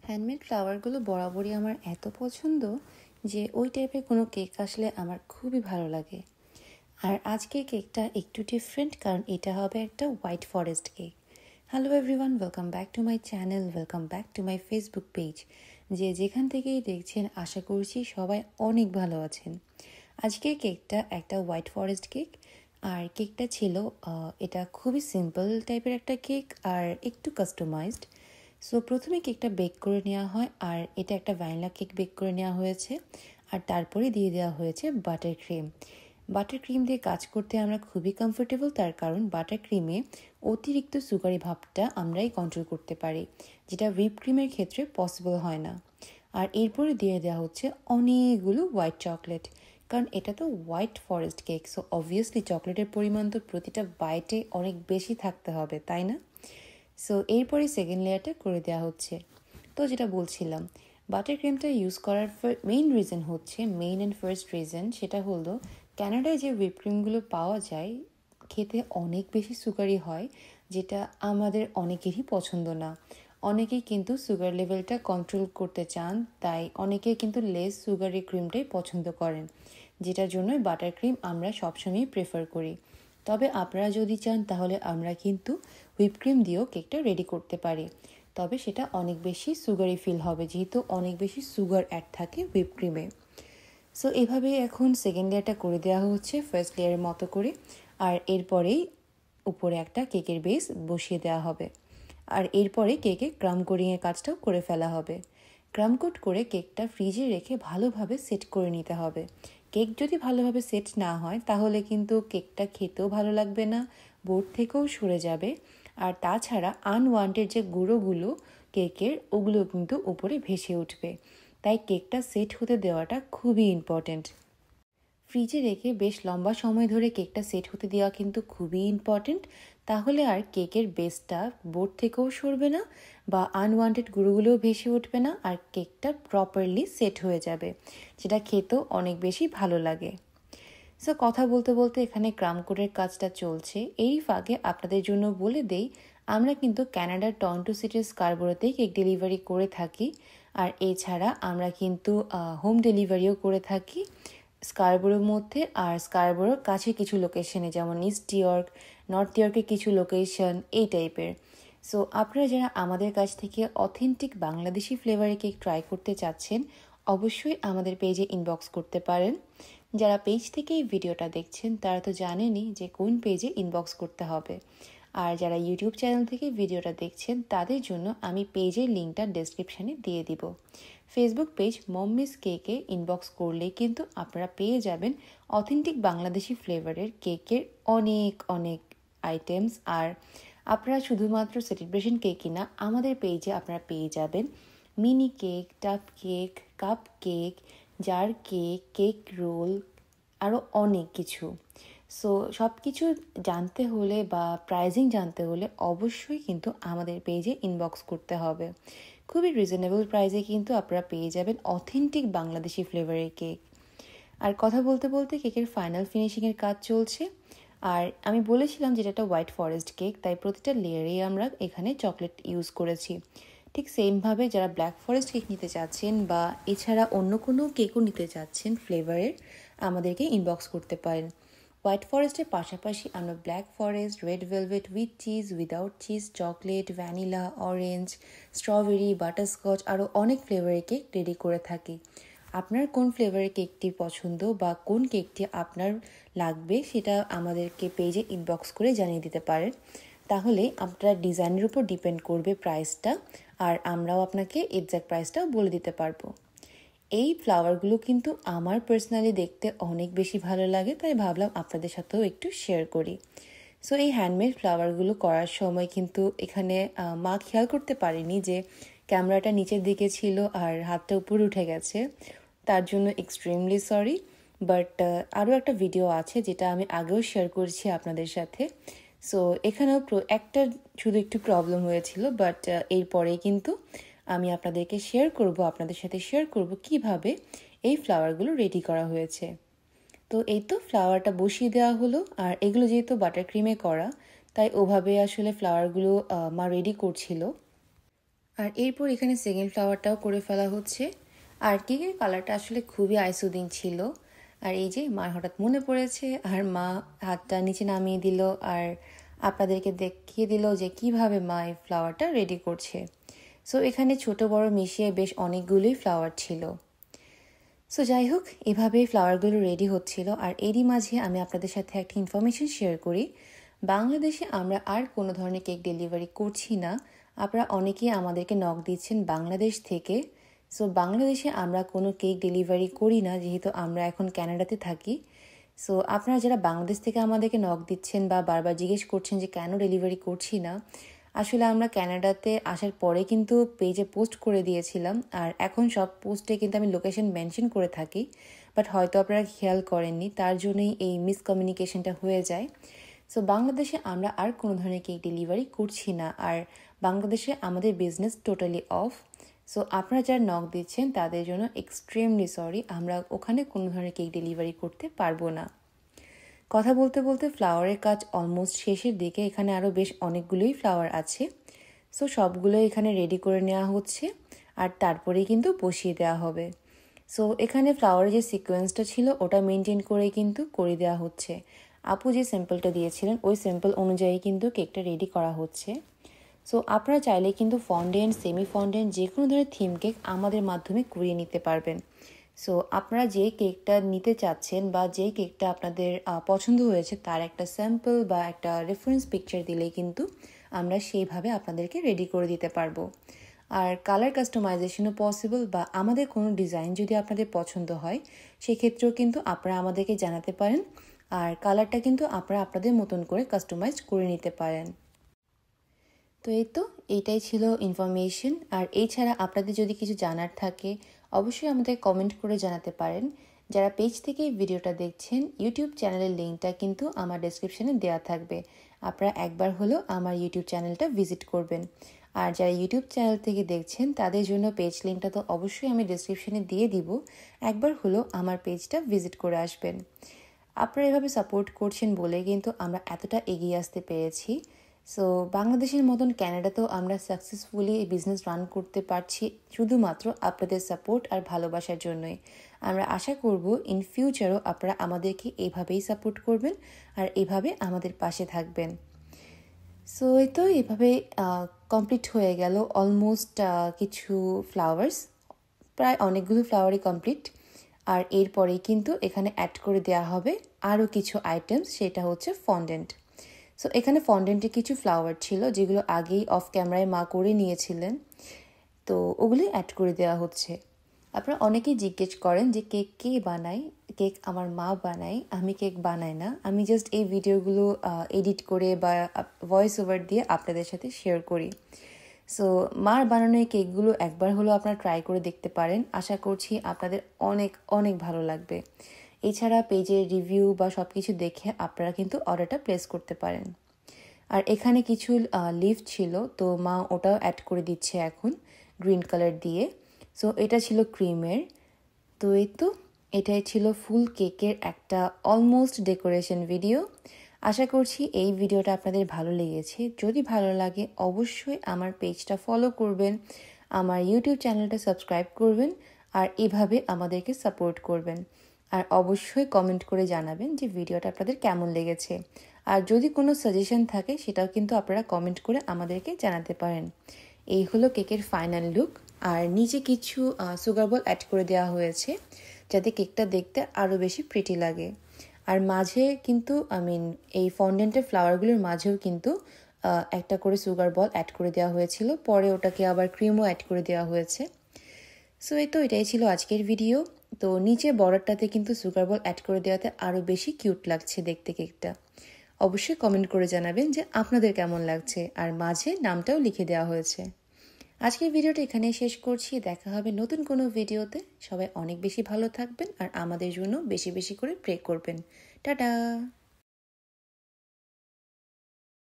Handmade ফ্লাওয়ারগুলো বরাবরই আমার এত পছন্দ যে ওই টাইপের কোনো কেক আসলে আমার খুবই ভালো লাগে। আর আজকের কেকটা একটু ডিফারেন্ট, কারণ এটা হবে একটা white forest cake. Hello everyone, welcome back to my channel, welcome back to my Facebook page. যেখান থেকেই দেখছেন আশা করছি সবাই অনেক ভালো আছেন। আজকের কেকটা একটা হোয়াইট ফরেস্ট কেক, আর কেকটা ছিল এটা খুবই সিম্পল টাইপের একটা কেক আর একটু কাস্টমাইজড। সো প্রথমে কেকটা বেক করে নেওয়া হয়, আর এটা একটা ভ্যানিলা কেক বেক করে নেওয়া হয়েছে, আর তারপরে দিয়ে দেওয়া হয়েছে বাটার ক্রিম। বাটার ক্রিম দিয়ে কাজ করতে আমরা খুবই কমফোর্টেবল, তার কারণ বাটার ক্রিমে অতিরিক্ত সুগারি ভাবটা আমরাই কন্ট্রোল করতে পারি, যেটা হুইপ ক্রিমের ক্ষেত্রে পসিবল হয় না। আর এরপরে দিয়ে দেওয়া হচ্ছে অনেকগুলো হোয়াইট চকলেট, কারণ এটা তো white forest cake, so obviously চকলেটের পরিমাণ তো প্রতিটা বাইটে অনেক বেশি থাকতে হবে, তাই না? সো এরপরে সেকেন্ড লেয়ারটা করে দেওয়া হচ্ছে। তো যেটা বলছিলাম, বাটার ক্রিমটা ইউজ করার মেইন রিজন হচ্ছে, মেইন অ্যান্ড ফার্স্ট রিজন সেটা হলো, কানাডায় যে হুইপ ক্রিমগুলো পাওয়া যায় খেতে অনেক বেশি সুগারি হয়, যেটা আমাদের অনেকেরই পছন্দ না। অনেকেই কিন্তু সুগার লেভেলটা কন্ট্রোল করতে চান, তাই অনেকেই কিন্তু লেস সুগারি ক্রিমটাই পছন্দ করেন, যেটার জন্যই বাটার ক্রিম আমরা সবসময়ই প্রেফার করি। তবে আপনারা যদি চান তাহলে আমরা কিন্তু হুইপ ক্রিম দিয়েও কেকটা রেডি করতে পারি, তবে সেটা অনেক বেশি সুগারি ফিল হবে, যেহেতু অনেক বেশি সুগার অ্যাড থাকে হুইপ ক্রিমে। সো এভাবেই এখন সেকেন্ড লেয়ারটা করে দেওয়া হচ্ছে ফার্স্ট লেয়ারের মতো করে, আর এরপরেই উপরে একটা কেকের বেস বসিয়ে দেওয়া হবে। আর এরপরে কেকে ক্রাম কোটিংয়ের কাজটাও করে ফেলা হবে। ক্রাম কোট করে কেকটা ফ্রিজে রেখে ভালোভাবে সেট করে নিতে হবে। কেক যদি ভালোভাবে সেট না হয় তাহলে কিন্তু কেকটা খেতেও ভালো লাগবে না, বোর্ড থেকেও সরে যাবে, আর তাছাড়া আনওয়ান্টেড যে গুঁড়োগুলো কেকের, ওগুলো কিন্তু উপরে ভেসে উঠবে। তাই কেকটা সেট হতে দেওয়াটা খুবই ইম্পর্ট্যান্ট। ফ্রিজে রেখে বেশ লম্বা সময় ধরে কেকটা সেট হতে দেওয়া কিন্তু খুবই ইম্পর্ট্যান্ট, তাহলে আর কেকের বেসটা বোর্ড থেকেও সরবে না বা আনওয়ান্টেড গুঁড়োগুলোও ভেসে উঠবে না, আর কেকটা প্রপারলি সেট হয়ে যাবে, যেটা খেতেও অনেক বেশি ভালো লাগে। সো কথা বলতে বলতে এখানে ক্রাম কোটের কাজটা চলছে, এই ফাঁকে আপনাদের জন্য বলে দেই, আমরা কিন্তু কানাডার টরন্টো সিটির স্কারবোরোতেই কেক ডেলিভারি করে থাকি, আর এছাড়া আমরা কিন্তু হোম ডেলিভারিও করে থাকি স্কারবোরোর মধ্যে, আর স্কারবোরোর কাছে কিছু লোকেশনে, যেমন ইস্ট ইয়র্ক, নর্থ ইয়র্কের কিছু লোকেশন, এই টাইপের। সো আপনারা যারা আমাদের কাছ থেকে অথেন্টিক বাংলাদেশি ফ্লেভারের কেক ট্রাই করতে চাচ্ছেন, অবশ্যই আমাদের পেজে ইনবক্স করতে পারেন। যারা পেজ থেকে এই ভিডিওটা দেখছেন তারা তো জানেনই যে কোন পেজে ইনবক্স করতে হবে, আর যারা ইউটিউব চ্যানেল থেকে ভিডিওটা দেখছেন তাদের জন্য আমি পেজের লিঙ্কটা ডেসক্রিপশানে দিয়ে দিব। ফেসবুক পেজ মম্মিস কেকে ইনবক্স করলেই কিন্তু আপনারা পেয়ে যাবেন অথেন্টিক বাংলাদেশি ফ্লেভারের কেকের অনেক অনেক আইটেমস। আর আপনারা শুধুমাত্র সেলিব্রেশন কেকই না, আমাদের পেজে আপনারা পেয়ে যাবেন mini cake, tub cake, cup cake, jar cake, cake roll, আরও অনেক কিছু। সো সব কিছু জানতে হলে বা প্রাইজিং জানতে হলে অবশ্যই কিন্তু আমাদের পেজে ইনবক্স করতে হবে। খুবই রিজনেবল প্রাইসে কিন্তু আপনারা পেয়ে যাবেন অথেন্টিক বাংলাদেশি ফ্লেভারের কেক। আর কথা বলতে বলতে কেকের ফাইনাল ফিনিশিংয়ের কাজ চলছে। আর আমি বলেছিলাম যেটা একটা হোয়াইট ফরেস্ট কেক, তাই প্রতিটা লেয়ারেই আমরা এখানে চকলেট ইউজ করেছি। ঠিক সেমভাবে যারা ব্ল্যাক ফরেস্ট কেক নিতে চাচ্ছেন বা এছাড়া অন্য কোনো কেকও নিতে চাচ্ছেন ফ্লেভারের, আমাদেরকে ইনবক্স করতে পারেন। হোয়াইট ফরেস্টের পাশাপাশি আমরা black forest, red velvet, with cheese, without cheese, chocolate, vanilla, orange, strawberry, butterscotch, আরও অনেক ফ্লেভারের কেক রেডি করে থাকি। আপনার কোন ফ্লেভারের কেকটি পছন্দ বা কোন কেকটি আপনার লাগবে সেটা আমাদেরকে পেজে ইনবক্স করে জানিয়ে দিতে পারেন, তাহলে আপনার ডিজাইনের উপর ডিপেন্ড করবে প্রাইসটা, আর আমরাও আপনাকে এক্সাক্ট প্রাইসটাও বলে দিতে পারবো। এই ফ্লাওয়ারগুলো কিন্তু আমার পার্সোনালি দেখতে অনেক বেশি ভালো লাগে, তাই ভাবলাম আপনাদের সাথেও একটু শেয়ার করি। সো এই হ্যান্ডমেড ফ্লাওয়ারগুলো করার সময় কিন্তু এখানে মা খেয়াল করতে পারেনি যে ক্যামেরাটা নিচের দিকে ছিল আর হাতটা উপরে উঠে গেছে, তার জন্য এক্সট্রিমলি সরি। বাট আরও একটা ভিডিও আছে যেটা আমি আগেও শেয়ার করেছি আপনাদের সাথে। সো এখানেও একটা শুধু একটু প্রবলেম হয়েছিল, বাট এরপরেই কিন্তু আমি আপনাদের সাথে শেয়ার করব কিভাবে এই ফ্লাওয়ারগুলো রেডি করা হয়েছে। তো এই তো ফ্লাওয়ারটা বসিয়ে দেওয়া হলো, আর এগুলো যেহেতু বাটার ক্রিমে করা তাই ওভাবে আসলে ফ্লাওয়ারগুলো মা রেডি করছিল। আর এরপর এখানে সেকেন্ড ফ্লাওয়ারটাও করে ফেলা হচ্ছে। আর কেকের কালারটা আসলে খুবই আইসুদিং ছিল। আর এই যে মার হঠাৎ মনে পড়েছে আর মা হাতটা নিচে নামিয়ে দিল আর আপনাদেরকে দেখিয়ে দিল যে কিভাবে মা এই ফ্লাওয়ারটা রেডি করছে। সো এখানে ছোট বড় মিশিয়ে বেশ অনেকগুলোই ফ্লাওয়ার ছিল। সো যাই হোক, এভাবেই ফ্লাওয়ারগুলো রেডি হচ্ছিল। আর এরই মাঝে আমি আপনাদের সাথে একটা ইনফরমেশন শেয়ার করি। বাংলাদেশে আমরা আর কোনো ধরনের কেক ডেলিভারি করছি না। আপনারা অনেকেই আমাদেরকে নক দিচ্ছেন বাংলাদেশ থেকে। সো বাংলাদেশে আমরা কোনো কেক ডেলিভারি করি না, যেহেতু আমরা এখন কানাডাতে থাকি। সো আপনারা যারা বাংলাদেশ থেকে আমাদেরকে নক দিচ্ছেন বা বারবার জিজ্ঞেস করছেন যে কেন ডেলিভারি করছি না, আসলে আমরা কানাডাতে আসার পরে কিন্তু পেজে পোস্ট করে দিয়েছিলাম। আর এখন সব পোস্টে কিন্তু আমি লোকেশন মেনশন করে থাকি, বাট হয়তো আপনারা খেয়াল করেননি, তার জন্যই এই মিসকমিউনিকেশনটা হয়ে যায়। সো বাংলাদেশে আমরা আর কোনো ধরনের কেক ডেলিভারি করছি না। আর বাংলাদেশে আমাদের বিজনেস টোটালি অফ। সো আপনারা যারা নক দিচ্ছেন তাদের জন্য এক্সট্রিমলি সরি, আমরা ওখানে কোনো ধরনের কেক ডেলিভারি করতে পারবো না। কথা বলতে বলতে ফ্লাওয়ারের কাজ অলমোস্ট শেষের দিকে। এখানে আরও বেশ অনেকগুলোই ফ্লাওয়ার আছে। সো সবগুলো এখানে রেডি করে নেওয়া হচ্ছে আর তারপরেই কিন্তু বসিয়ে দেওয়া হবে। সো এখানে ফ্লাওয়ারের যে সিকোয়েন্সটা ছিল ওটা মেনটেন করে কিন্তু করে দেওয়া হচ্ছে। আপু যে স্যাম্পলটা দিয়েছিলেন ওই স্যাম্পল অনুযায়ী কিন্তু কেকটা রেডি করা হচ্ছে। সো আপনারা চাইলে কিন্তু ফন্ডেন্ট, সেমি ফন্ডেন্ট যে কোনো ধরনের থিম কেক আমাদের মাধ্যমে করিয়ে নিতে পারবেন। সো আপনারা যে কেকটা নিতে চাচ্ছেন বা যে কেকটা আপনাদের পছন্দ হয়েছে তার একটা স্যাম্পল বা একটা রেফারেন্স পিকচার দিলেই কিন্তু আমরা সেইভাবে আপনাদেরকে রেডি করে দিতে পারবো। আর কালার কাস্টমাইজেশনও পসিবল, বা আমাদের কোনো ডিজাইন যদি আপনাদের পছন্দ হয় সেক্ষেত্রেও কিন্তু আপনারা আমাদেরকে জানাতে পারেন। আর কালারটা কিন্তু আপনারা আপনাদের মতন করে কাস্টমাইজ করে নিতে পারেন। তো এই তো এইটাই ছিল ইনফরমেশন। আর এছাড়া আপনাদের যদি কিছু জানার থাকে অবশ্যই আমাদের কমেন্ট করে জানাতে পারেন। যারা পেজ থেকে ভিডিওটা দেখছেন, ইউটিউব চ্যানেলের লিঙ্কটা কিন্তু আমার ডেসক্রিপশনে দেওয়া থাকবে। আপনারা একবার হলেও আমার ইউটিউব চ্যানেলটা ভিজিট করবেন। আর যারা ইউটিউব চ্যানেল থেকে দেখছেন তাদের জন্য পেজ লিঙ্কটা তো অবশ্যই আমি ডেসক্রিপশনে দিয়ে দিব, একবার হলেও আমার পেজটা ভিজিট করে আসবেন। আপনারা এভাবে সাপোর্ট করছেন বলে কিন্তু আমরা এতটা এগিয়ে আসতে পেরেছি। সো বাংলাদেশের মতন ক্যানাডাতেও আমরা সাকসেসফুলি এই বিজনেস রান করতে পারছি শুধুমাত্র আপনাদের সাপোর্ট আর ভালোবাসার জন্যই। আমরা আশা করব ইন ফিউচারও আপনারা আমাদেরকে এইভাবেই সাপোর্ট করবেন আর এইভাবে আমাদের পাশে থাকবেন। সো এই তো এভাবে কমপ্লিট হয়ে গেল অলমোস্ট কিছু ফ্লাওয়ার্স, প্রায় অনেকগুলো ফ্লাওয়ারই কমপ্লিট। আর এরপরেই কিন্তু এখানে অ্যাড করে দেওয়া হবে আরও কিছু আইটেমস, সেটা হচ্ছে ফন্ডেন্ট। সো এখানে ফন্ডেন্টে কিছু ফ্লাওয়ার ছিল যেগুলো আগেই অফ ক্যামেরায় মা করে নিয়েছিলেন, তো ওগুলি অ্যাড করে দেওয়া হচ্ছে। আপনারা অনেকেই জিজ্ঞেস করেন যে কেক কে বানায়। কেক আমার মা বানায়, আমি কেক বানাই না। আমি জাস্ট এই ভিডিওগুলো এডিট করে বা ভয়েস ওভার দিয়ে আপনাদের সাথে শেয়ার করি। সো মার বানানো এই কেকগুলো একবার হলেও আপনারা ট্রাই করে দেখতে পারেন। আশা করছি আপনাদের অনেক অনেক ভালো লাগবে। এছাড়া পেজের রিভিউ বা সব কিছু দেখে আপনারা কিন্তু অর্ডারটা প্লেস করতে পারেন। আর এখানে কিছু লিফ ছিল, তো মা ওটাও অ্যাড করে দিচ্ছে এখন গ্রিন কালার দিয়ে। সো এটা ছিল ক্রিমের। তো এই তো এটাই ছিল ফুল কেকের একটা অলমোস্ট ডেকোরেশন ভিডিও। আশা করছি এই ভিডিওটা আপনাদের ভালো লেগেছে। যদি ভালো লাগে অবশ্যই আমার পেজটা ফলো করবেন, আমার ইউটিউব চ্যানেলটা সাবস্ক্রাইব করবেন আর এভাবে আমাদেরকে সাপোর্ট করবেন। আর অবশ্যই কমেন্ট করে জানাবেন যে ভিডিওটা আপনাদের কেমন লেগেছে। আর যদি কোনো সাজেশন থাকে সেটাও কিন্তু আপনারা কমেন্ট করে আমাদেরকে জানাতে পারেন। এই হলো কেকের ফাইনাল লুক। আর নিচে কিছু সুগার বল অ্যাড করে দেওয়া হয়েছে যাতে কেকটা দেখতে আরও বেশি প্রিটি লাগে। আর মাঝে কিন্তু এই ফন্ডেন্টের ফ্লাওয়ারগুলোর মাঝেও কিন্তু একটা করে সুগার বল অ্যাড করে দেওয়া হয়েছিল, পরে ওটাকে আবার ক্রিমও অ্যাড করে দেওয়া হয়েছে। সো এই তো এটাই ছিল আজকের ভিডিও। তো নিচে বর্ডারটাতে কিন্তু সুগার বল অ্যাড করে দেওয়াতে আরও বেশি কিউট লাগছে দেখতে কেকটা। অবশ্যই কমেন্ট করে জানাবেন যে আপনাদের কেমন লাগছে। আর মাঝে নামটাও লিখে দেওয়া হয়েছে। আজকের ভিডিওটা এখানেই শেষ করছি। দেখা হবে নতুন কোনো ভিডিওতে। সবাই অনেক বেশি ভালো থাকবেন আর আমাদের জন্য বেশি বেশি করে প্রে করবেন। টাটা।